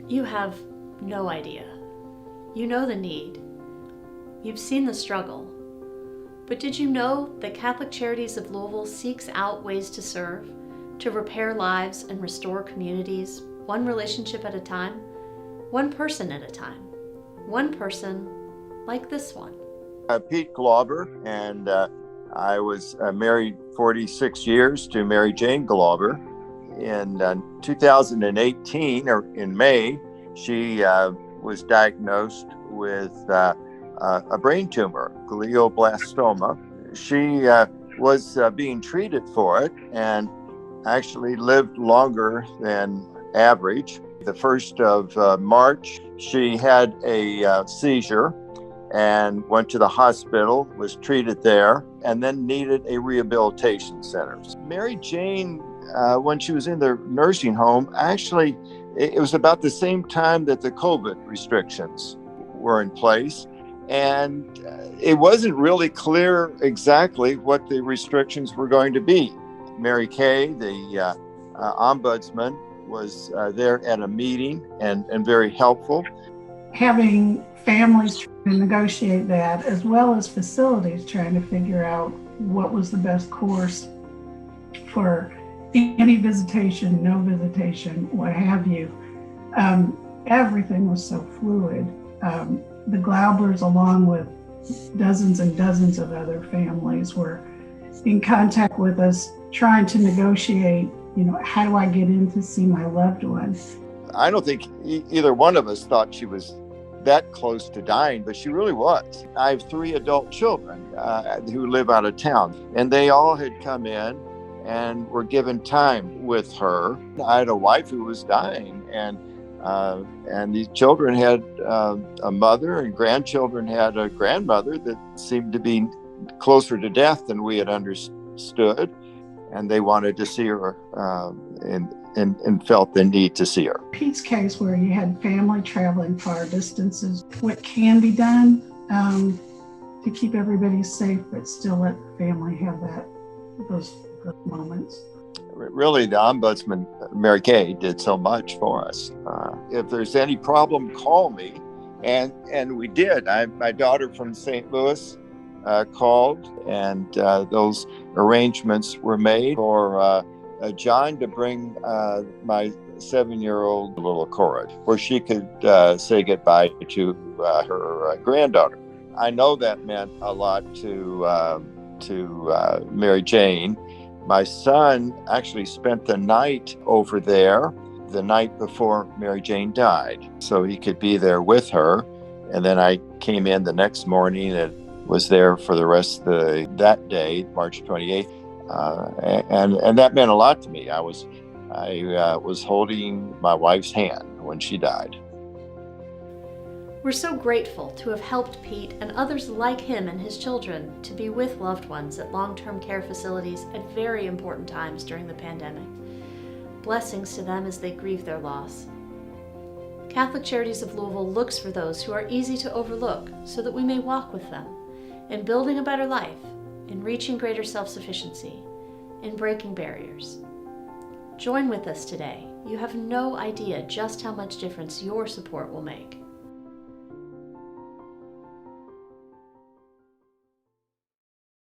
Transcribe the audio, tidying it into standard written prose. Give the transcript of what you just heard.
You have no idea. You know the need. You've seen the struggle. But did you know that Catholic Charities of Louisville seeks out ways to serve, to repair lives and restore communities, one relationship at a time, one person at a time, one person like this one? Pete Glauber, and I was married 46 years to Mary Jane Glauber. In 2018, or in May, she was diagnosed with a brain tumor, glioblastoma. She was being treated for it and actually lived longer than average. The 1st of March, she had a seizure and went to the hospital, was treated there, and then needed a rehabilitation center. Mary Jane, when she was in the nursing home, actually, it was about the same time that the COVID restrictions were in place. And it wasn't really clear exactly what the restrictions were going to be. Mary Kay, the ombudsman, was there at a meeting and very helpful. Having families trying to negotiate that, as well as facilities trying to figure out what was the best course for any visitation, no visitation, what have you. Everything was so fluid. The Glaubers, along with dozens and dozens of other families, were in contact with us, trying to negotiate, how do I get in to see my loved one? I don't think either one of us thought she was that close to dying, but she really was. I have 3 adult children who live out of town, and they all had come in and were given time with her. I had a wife who was dying, and these children had a mother, and grandchildren had a grandmother that seemed to be closer to death than we had understood, and they wanted to see her and felt the need to see her. Pete's case, where you had family traveling far distances, what can be done to keep everybody safe, but still let the family have those moments? Really, the ombudsman, Mary Kay, did so much for us. If there's any problem, call me. And we did. My daughter from St. Louis called, and those arrangements were made for John to bring my 7-year-old little Cora, where she could say goodbye to her granddaughter. I know that meant a lot to Mary Jane. My son actually spent the night over there the night before Mary Jane died, so he could be there with her. And then I came in the next morning and was there for the rest of that day, March 28th. And that meant a lot to me. I was holding my wife's hand when she died. We're so grateful to have helped Pete and others like him and his children to be with loved ones at long-term care facilities at very important times during the pandemic. Blessings to them as they grieve their loss. Catholic Charities of Louisville looks for those who are easy to overlook so that we may walk with them in building a better life, in reaching greater self-sufficiency, in breaking barriers. Join with us today. You have no idea just how much difference your support will make.